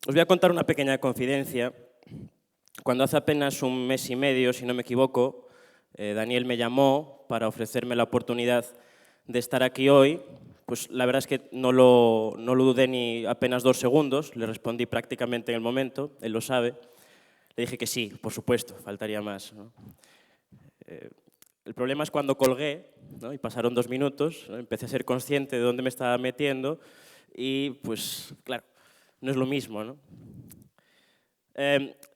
Os voy a contar una pequeña confidencia. Cuando hace apenas un mes y medio, si no me equivoco, Daniel me llamó para ofrecerme la oportunidad de estar aquí hoy. Pues la verdad es que no lo dudé ni apenas 2 segundos, le respondí prácticamente en el momento, él lo sabe. Le dije que sí, por supuesto, faltaría más, ¿no? El problema es cuando colgué, ¿no? Y pasaron 2 minutos, ¿no? Empecé a ser consciente de dónde me estaba metiendo y, pues, claro, no es lo mismo, ¿no?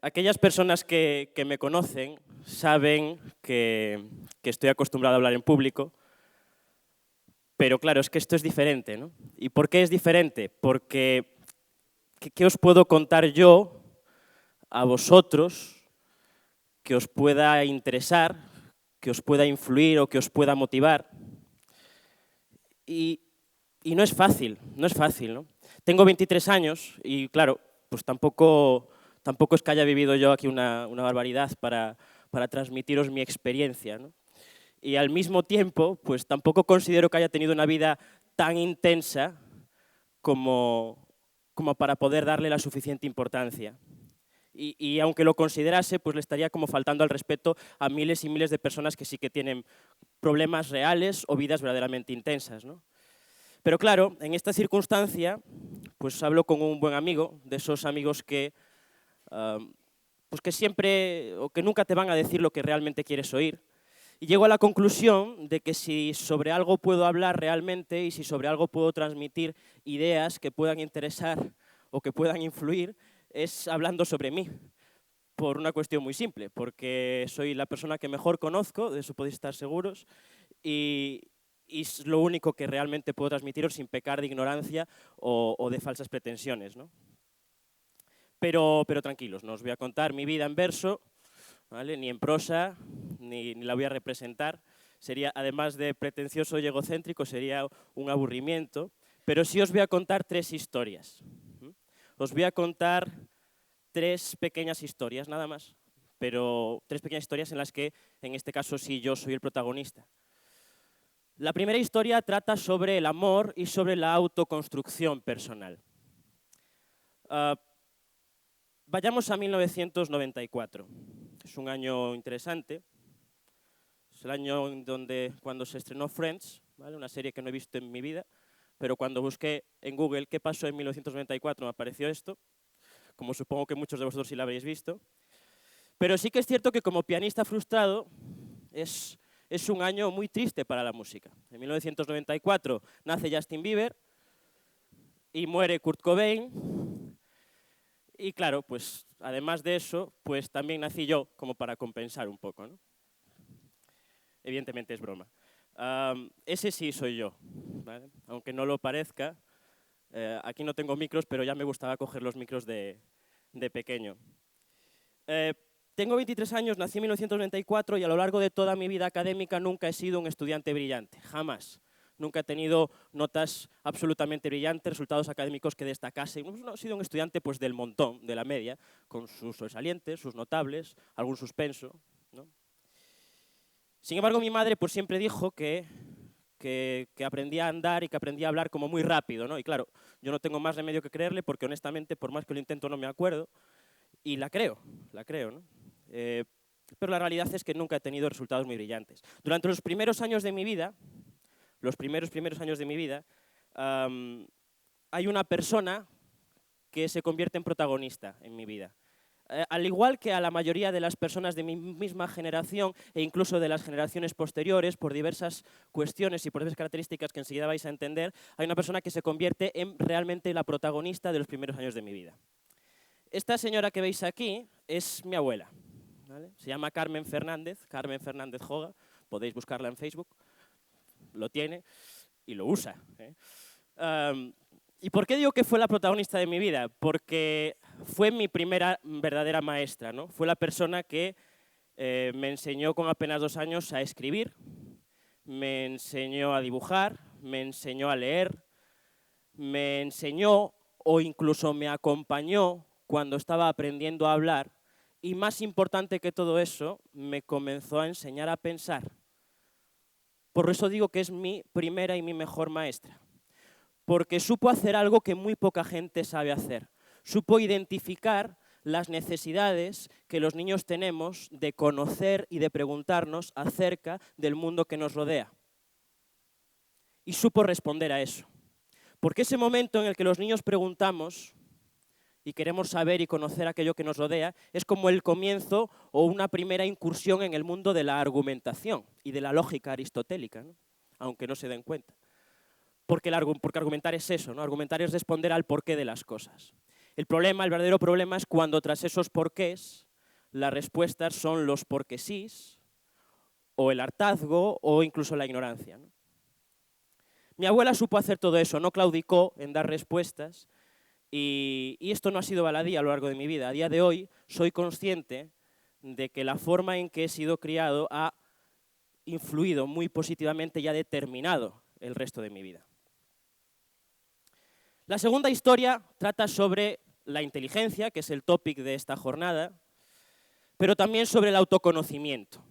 Aquellas personas que me conocen saben que estoy acostumbrado a hablar en público, pero claro, es que esto es diferente, ¿no? ¿Y por qué es diferente? Porque ¿qué os puedo contar yo a vosotros que os pueda interesar, que os pueda influir o que os pueda motivar? Y no es fácil, no es fácil, ¿no? Tengo 23 años y claro, pues tampoco es que haya vivido yo aquí una barbaridad para transmitiros mi experiencia, ¿no? Y al mismo tiempo, pues tampoco considero que haya tenido una vida tan intensa como para poder darle la suficiente importancia. Y aunque lo considerase, pues le estaría como faltando al respeto a miles y miles de personas que sí que tienen problemas reales o vidas verdaderamente intensas, ¿no? Pero claro, en esta circunstancia, pues hablo con un buen amigo, de esos amigos que, pues que siempre o que nunca te van a decir lo que realmente quieres oír. Y llego a la conclusión de que si sobre algo puedo hablar realmente y si sobre algo puedo transmitir ideas que puedan interesar o que puedan influir, es hablando sobre mí, por una cuestión muy simple, porque soy la persona que mejor conozco, de eso podéis estar seguros, y es lo único que realmente puedo transmitiros sin pecar de ignorancia o de falsas pretensiones, ¿no? Pero tranquilos, no os voy a contar mi vida en verso, ¿vale? Ni en prosa, ni la voy a representar. Sería, además de pretencioso y egocéntrico, sería un aburrimiento. Pero sí os voy a contar 3 historias. Os voy a contar 3 pequeñas historias, nada más. Pero 3 pequeñas historias en las que, en este caso, sí yo soy el protagonista. La primera historia trata sobre el amor y sobre la autoconstrucción personal. Vayamos a 1994. Es un año interesante. Es el año en donde, cuando se estrenó Friends, ¿vale? Una serie que no he visto en mi vida, pero cuando busqué en Google qué pasó en 1994 me apareció esto, como supongo que muchos de vosotros sí lo habréis visto. Pero sí que es cierto que como pianista frustrado es un año muy triste para la música. En 1994 nace Justin Bieber y muere Kurt Cobain. Y claro, pues además de eso, pues también nací yo como para compensar un poco, ¿no? Evidentemente es broma. Ese sí soy yo, ¿vale? Aunque no lo parezca. Aquí no tengo micros, pero ya me gustaba coger los micros de pequeño. Tengo 23 años, nací en 1994 y a lo largo de toda mi vida académica nunca he sido un estudiante brillante, jamás. Nunca he tenido notas absolutamente brillantes, resultados académicos que destacasen. No he sido un estudiante pues, del montón, de la media, con sus sobresalientes, sus notables, algún suspenso, ¿no? Sin embargo, mi madre pues, siempre dijo que aprendía a andar y que aprendía a hablar como muy rápido, ¿no? Y claro, yo no tengo más remedio que creerle porque honestamente, por más que lo intento, no me acuerdo. Y la creo, ¿no? Pero la realidad es que nunca he tenido resultados muy brillantes. Durante los primeros años de mi vida, los primeros años de mi vida, hay una persona que se convierte en protagonista en mi vida. Al igual que a la mayoría de las personas de mi misma generación e incluso de las generaciones posteriores, por diversas cuestiones y por diversas características que enseguida vais a entender, hay una persona que se convierte en realmente la protagonista de los primeros años de mi vida. Esta señora que veis aquí es mi abuela, ¿vale? Se llama Carmen Fernández Joga, podéis buscarla en Facebook, lo tiene y lo usa, ¿eh? ¿Y por qué digo que fue la protagonista de mi vida? Porque fue mi primera verdadera maestra, ¿no? Fue la persona que me enseñó con apenas 2 años a escribir, me enseñó a dibujar, me enseñó a leer, me enseñó o incluso me acompañó cuando estaba aprendiendo a hablar y, más importante que todo eso, me comenzó a enseñar a pensar. Por eso digo que es mi primera y mi mejor maestra. Porque supo hacer algo que muy poca gente sabe hacer. supo identificar las necesidades que los niños tenemos de conocer y de preguntarnos acerca del mundo que nos rodea. Y supo responder a eso. Porque ese momento en el que los niños preguntamos y queremos saber y conocer aquello que nos rodea es como el comienzo o una primera incursión en el mundo de la argumentación y de la lógica aristotélica, ¿no? Aunque no se den cuenta. Porque argumentar es eso, ¿no? Argumentar es responder al porqué de las cosas. El verdadero problema es cuando tras esos porqués las respuestas son los porquesís, o el hartazgo, o incluso la ignorancia, ¿no? Mi abuela supo hacer todo eso, no claudicó en dar respuestas, y esto no ha sido baladí a lo largo de mi vida. A día de hoy soy consciente de que la forma en que he sido criado ha influido muy positivamente y ha determinado el resto de mi vida. La segunda historia trata sobre la inteligencia, que es el topic de esta jornada, pero también sobre el autoconocimiento.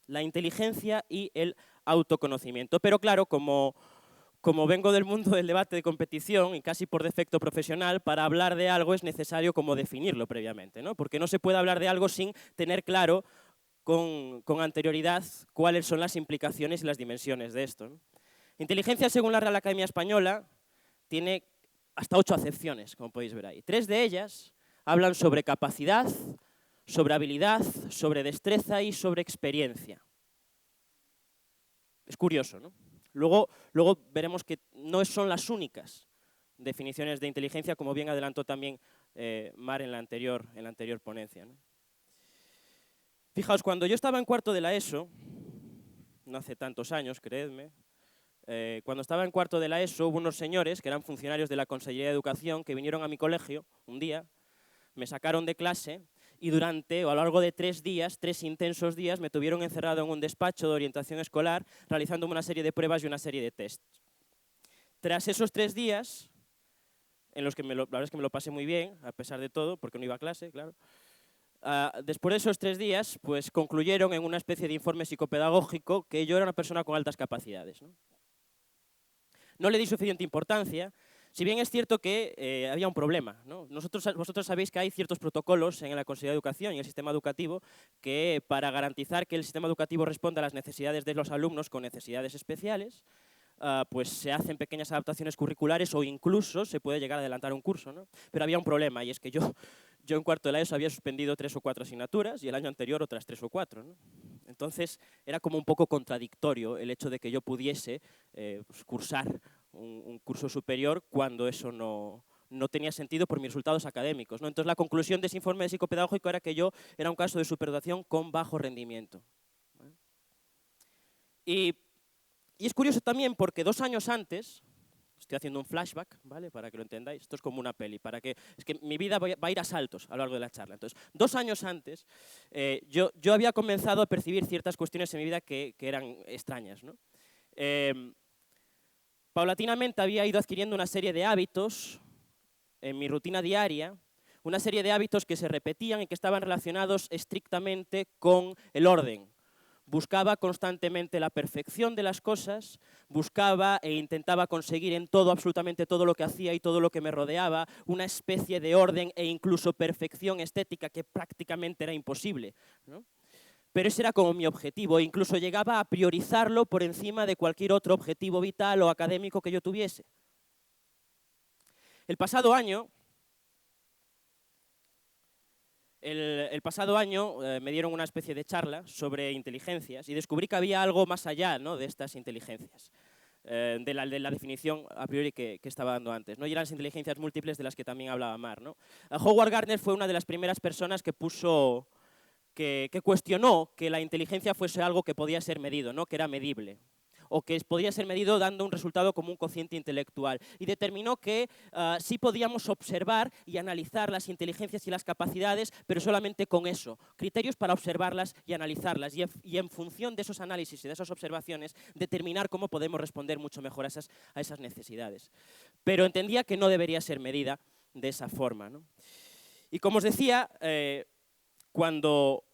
La inteligencia y el autoconocimiento. Pero claro, como vengo del mundo del debate de competición y casi por defecto profesional, para hablar de algo es necesario como definirlo previamente, ¿no? Porque no se puede hablar de algo sin tener claro con anterioridad cuáles son las implicaciones y las dimensiones de esto, ¿no? Inteligencia, según la Real Academia Española, tiene hasta 8 acepciones, como podéis ver ahí. 3 de ellas hablan sobre capacidad, sobre habilidad, sobre destreza y sobre experiencia. Es curioso, ¿no? Luego veremos que no son las únicas definiciones de inteligencia, como bien adelantó también Mar en la anterior ponencia, ¿no? Fijaos, cuando yo estaba en cuarto de la ESO, no hace tantos años, creedme, cuando estaba en cuarto de la ESO hubo unos señores que eran funcionarios de la Consellería de Educación que vinieron a mi colegio un día, me sacaron de clase y a lo largo de 3 días, 3 intensos días, me tuvieron encerrado en un despacho de orientación escolar realizándome una serie de pruebas y una serie de tests. Tras esos 3 días, en los que la verdad es que me lo pasé muy bien, a pesar de todo, porque no iba a clase, claro, después de esos 3 días, pues concluyeron en una especie de informe psicopedagógico que yo era una persona con altas capacidades, ¿no? No le di suficiente importancia, si bien es cierto que había un problema, ¿no? Vosotros sabéis que hay ciertos protocolos en la Consejería de Educación y el sistema educativo que para garantizar que el sistema educativo responda a las necesidades de los alumnos con necesidades especiales, pues se hacen pequeñas adaptaciones curriculares o incluso se puede llegar a adelantar un curso, ¿no? Pero había un problema y es que yo en cuarto de la ESO había suspendido 3 o 4 asignaturas y el año anterior otras 3 o 4, ¿no? Entonces era como un poco contradictorio el hecho de que yo pudiese pues, cursar un curso superior cuando eso no tenía sentido por mis resultados académicos, ¿no? Entonces la conclusión de ese informe psicopedagógico era que yo era un caso de superdotación con bajo rendimiento, ¿vale? Y es curioso también porque 2 años antes, estoy haciendo un flashback, ¿vale? Para que lo entendáis, esto es como una peli, es que mi vida va a ir a saltos a lo largo de la charla. Entonces, 2 años antes, yo había comenzado a percibir ciertas cuestiones en mi vida que eran extrañas, ¿no? Paulatinamente había ido adquiriendo una serie de hábitos en mi rutina diaria, una serie de hábitos que se repetían y que estaban relacionados estrictamente con el orden. Buscaba constantemente la perfección de las cosas, buscaba e intentaba conseguir en todo, absolutamente todo lo que hacía y todo lo que me rodeaba, una especie de orden e incluso perfección estética que prácticamente era imposible, ¿no? Pero ese era como mi objetivo, e incluso llegaba a priorizarlo por encima de cualquier otro objetivo vital o académico que yo tuviese. El pasado año me dieron una especie de charla sobre inteligencias y descubrí que había algo más allá, ¿no?, de estas inteligencias, de la definición a priori que estaba dando antes, ¿no? Y eran las inteligencias múltiples de las que también hablaba Mar, ¿no? Howard Gardner fue una de las primeras personas que cuestionó que la inteligencia fuese algo que podía ser medido, ¿no?, que era medible, o que podía ser medido dando un resultado como un cociente intelectual. Y determinó que sí podíamos observar y analizar las inteligencias y las capacidades, pero solamente con eso, criterios para observarlas y analizarlas, y en función de esos análisis y de esas observaciones, determinar cómo podemos responder mucho mejor a esas necesidades. Pero entendía que no debería ser medida de esa forma, ¿no? Y como os decía, cuando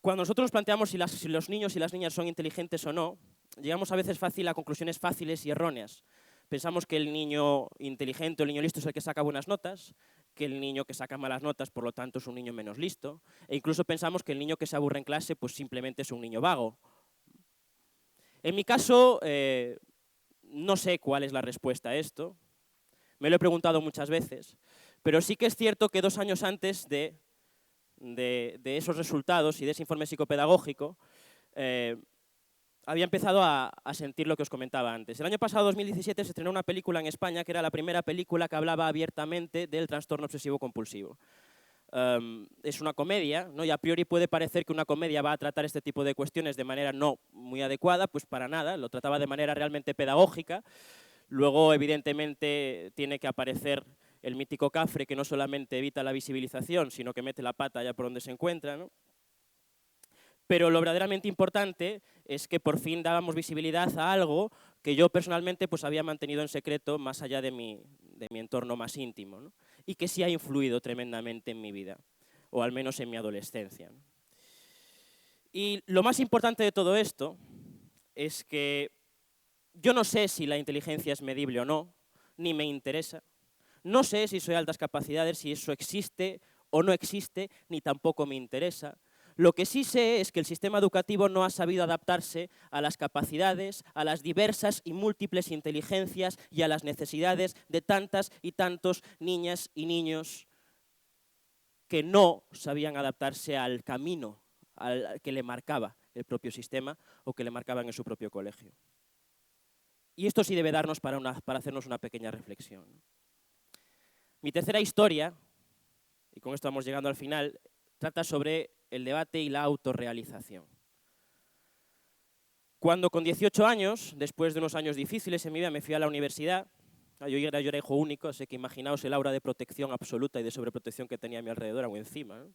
nosotros nos planteamos si los niños y las niñas son inteligentes o no, llegamos a veces fácil a conclusiones fáciles y erróneas. Pensamos que el niño inteligente o el niño listo es el que saca buenas notas, que el niño que saca malas notas, por lo tanto, es un niño menos listo, e incluso pensamos que el niño que se aburre en clase, pues simplemente es un niño vago. En mi caso, no sé cuál es la respuesta a esto, me lo he preguntado muchas veces, pero sí que es cierto que 2 años antes de esos resultados y de ese informe psicopedagógico, había empezado a sentir lo que os comentaba antes. El año pasado, 2017, se estrenó una película en España que era la primera película que hablaba abiertamente del trastorno obsesivo-compulsivo. Es una comedia, ¿no? Y a priori puede parecer que una comedia va a tratar este tipo de cuestiones de manera no muy adecuada, pues para nada, lo trataba de manera realmente pedagógica. Luego, evidentemente, tiene que aparecer el mítico cafre que no solamente evita la visibilización, sino que mete la pata allá por donde se encuentra, ¿no? Pero lo verdaderamente importante es que por fin dábamos visibilidad a algo que yo personalmente pues había mantenido en secreto más allá de mi entorno más íntimo, ¿no? Y que sí ha influido tremendamente en mi vida, o al menos en mi adolescencia, ¿no? Y lo más importante de todo esto es que yo no sé si la inteligencia es medible o no, ni me interesa. No sé si soy de altas capacidades, si eso existe o no existe, ni tampoco me interesa. Lo que sí sé es que el sistema educativo no ha sabido adaptarse a las capacidades, a las diversas y múltiples inteligencias y a las necesidades de tantas y tantos niñas y niños que no sabían adaptarse al camino al que le marcaba el propio sistema o que le marcaban en su propio colegio. Y esto sí debe darnos para hacernos una pequeña reflexión. Mi tercera historia, y con esto vamos llegando al final, trata sobre el debate y la autorrealización. Cuando con 18 años, después de unos años difíciles en mi vida, me fui a la universidad, yo era hijo único, así que imaginaos el aura de protección absoluta y de sobreprotección que tenía a mi alrededor o encima, ¿no?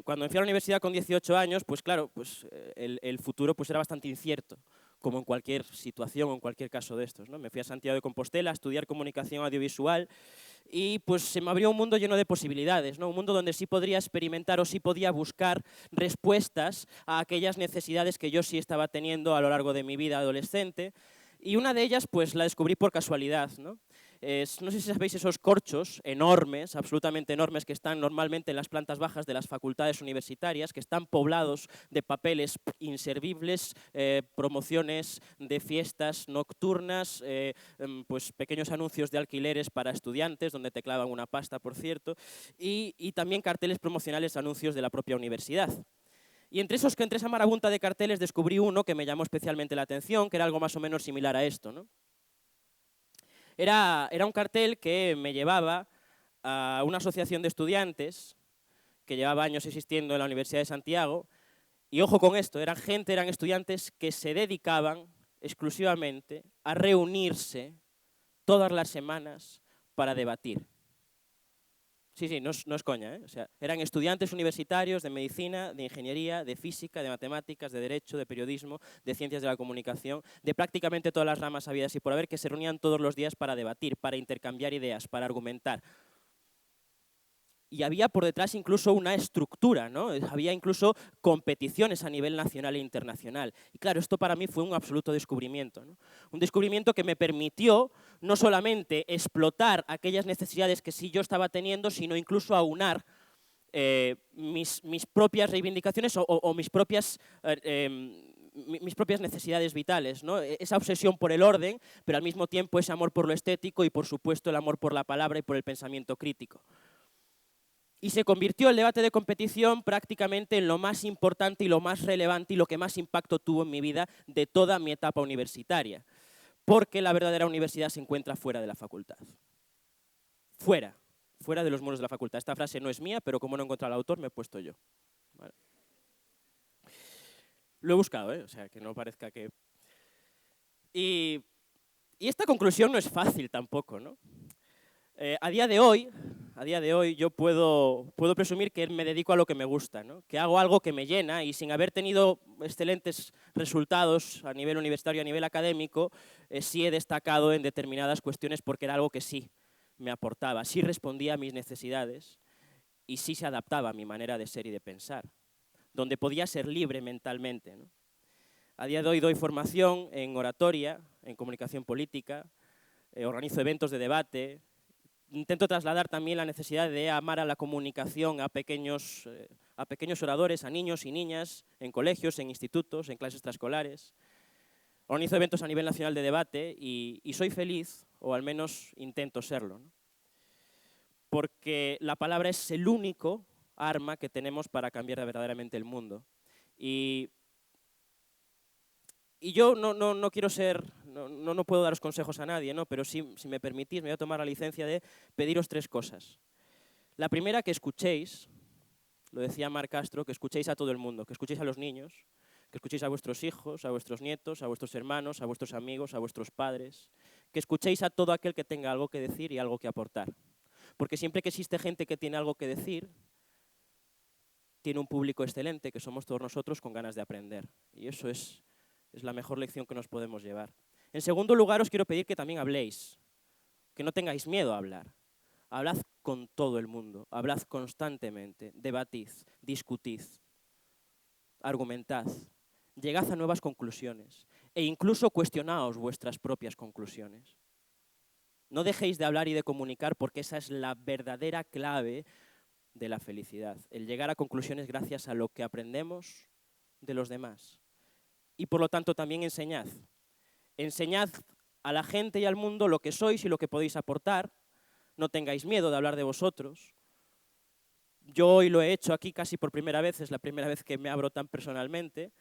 Cuando me fui a la universidad con 18 años, pues claro, pues, el futuro pues, era bastante incierto, como en cualquier situación o en cualquier caso de estos, ¿no? Me fui a Santiago de Compostela a estudiar comunicación audiovisual y pues se me abrió un mundo lleno de posibilidades, ¿no? Un mundo donde sí podría experimentar o sí podía buscar respuestas a aquellas necesidades que yo sí estaba teniendo a lo largo de mi vida adolescente. Y una de ellas pues la descubrí por casualidad, ¿no? No sé si sabéis esos corchos enormes, absolutamente enormes, que están normalmente en las plantas bajas de las facultades universitarias, que están poblados de papeles inservibles, promociones de fiestas nocturnas, pues pequeños anuncios de alquileres para estudiantes, donde te clavan una pasta, por cierto, y también carteles promocionales, anuncios de la propia universidad. Y entre esa marabunta de carteles descubrí uno que me llamó especialmente la atención, que era algo más o menos similar a esto, ¿no? Era un cartel que me llevaba a una asociación de estudiantes que llevaba años existiendo en la Universidad de Santiago, y ojo con esto, eran estudiantes que se dedicaban exclusivamente a reunirse todas las semanas para debatir. Sí, no es coña, ¿eh? O sea, eran estudiantes universitarios de medicina, de ingeniería, de física, de matemáticas, de derecho, de periodismo, de ciencias de la comunicación, de prácticamente todas las ramas habidas y por haber, que se reunían todos los días para debatir, para intercambiar ideas, para argumentar. Y había por detrás incluso una estructura, ¿no? Había incluso competiciones a nivel nacional e internacional. Y claro, esto para mí fue un absoluto descubrimiento, ¿no? Un descubrimiento que me permitió no solamente explotar aquellas necesidades que sí yo estaba teniendo, sino incluso aunar mis propias reivindicaciones o mis propias necesidades vitales, ¿no? Esa obsesión por el orden, pero al mismo tiempo ese amor por lo estético y, por supuesto, el amor por la palabra y por el pensamiento crítico. Y se convirtió el debate de competición prácticamente en lo más importante y lo más relevante y lo que más impacto tuvo en mi vida de toda mi etapa universitaria. Porque la verdadera universidad se encuentra fuera de la facultad. Fuera de los muros de la facultad. Esta frase no es mía, pero como no he encontrado al autor, me he puesto yo. ¿Vale? Lo he buscado, ¿eh? O sea, que no parezca que... Y esta conclusión no es fácil tampoco, ¿no? A día de hoy yo puedo presumir que me dedico a lo que me gusta, ¿no? Que hago algo que me llena y sin haber tenido excelentes resultados a nivel universitario, a nivel académico, sí he destacado en determinadas cuestiones porque era algo que sí me aportaba, sí respondía a mis necesidades y sí se adaptaba a mi manera de ser y de pensar, donde podía ser libre mentalmente, ¿no? A día de hoy doy formación en oratoria, en comunicación política, organizo eventos de debate, intento trasladar también la necesidad de amar a la comunicación a pequeños oradores, a niños y niñas, en colegios, en institutos, en clases extraescolares. Organizo eventos a nivel nacional de debate y soy feliz, o al menos intento serlo, ¿no? Porque la palabra es el único arma que tenemos para cambiar verdaderamente el mundo. Y yo no quiero ser, no puedo daros consejos a nadie, ¿no? Pero si me permitís, me voy a tomar la licencia de pediros 3 cosas. La primera, que escuchéis, lo decía Marc Castro, que escuchéis a todo el mundo, que escuchéis a los niños, que escuchéis a vuestros hijos, a vuestros nietos, a vuestros hermanos, a vuestros amigos, a vuestros padres, que escuchéis a todo aquel que tenga algo que decir y algo que aportar. Porque siempre que existe gente que tiene algo que decir, tiene un público excelente, que somos todos nosotros con ganas de aprender. Y eso es la mejor lección que nos podemos llevar. En segundo lugar, os quiero pedir que también habléis, que no tengáis miedo a hablar. Hablad con todo el mundo, hablad constantemente, debatid, discutid, argumentad, llegad a nuevas conclusiones e incluso cuestionaos vuestras propias conclusiones. No dejéis de hablar y de comunicar, porque esa es la verdadera clave de la felicidad, el llegar a conclusiones gracias a lo que aprendemos de los demás. Y por lo tanto también enseñad. Enseñad a la gente y al mundo lo que sois y lo que podéis aportar. No tengáis miedo de hablar de vosotros. Yo hoy lo he hecho aquí casi por primera vez, es la primera vez que me abro tan personalmente.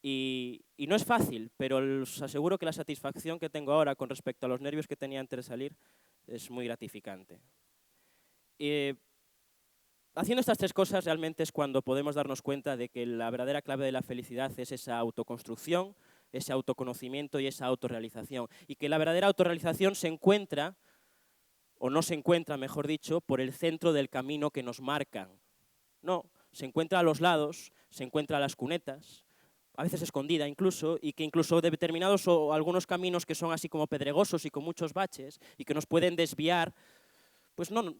Y no es fácil, pero os aseguro que la satisfacción que tengo ahora con respecto a los nervios que tenía antes de salir es muy gratificante. Haciendo estas 3 cosas realmente es cuando podemos darnos cuenta de que la verdadera clave de la felicidad es esa autoconstrucción, ese autoconocimiento y esa autorrealización. Y que la verdadera autorrealización se encuentra, o no se encuentra, mejor dicho, por el centro del camino que nos marcan. No, se encuentra a los lados, se encuentra a las cunetas, a veces escondida incluso, y que incluso de determinados o algunos caminos que son así como pedregosos y con muchos baches y que nos pueden desviar, pues no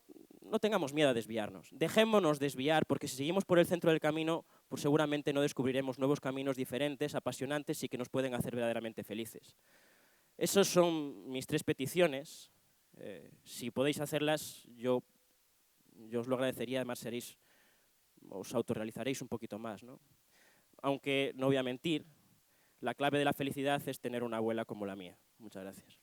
tengamos miedo a desviarnos. Dejémonos desviar, porque si seguimos por el centro del camino, pues seguramente no descubriremos nuevos caminos diferentes, apasionantes y que nos pueden hacer verdaderamente felices. Esas son mis 3 peticiones. Si podéis hacerlas, yo os lo agradecería, además os autorrealizaréis un poquito más, ¿no? Aunque no voy a mentir, la clave de la felicidad es tener una abuela como la mía. Muchas gracias.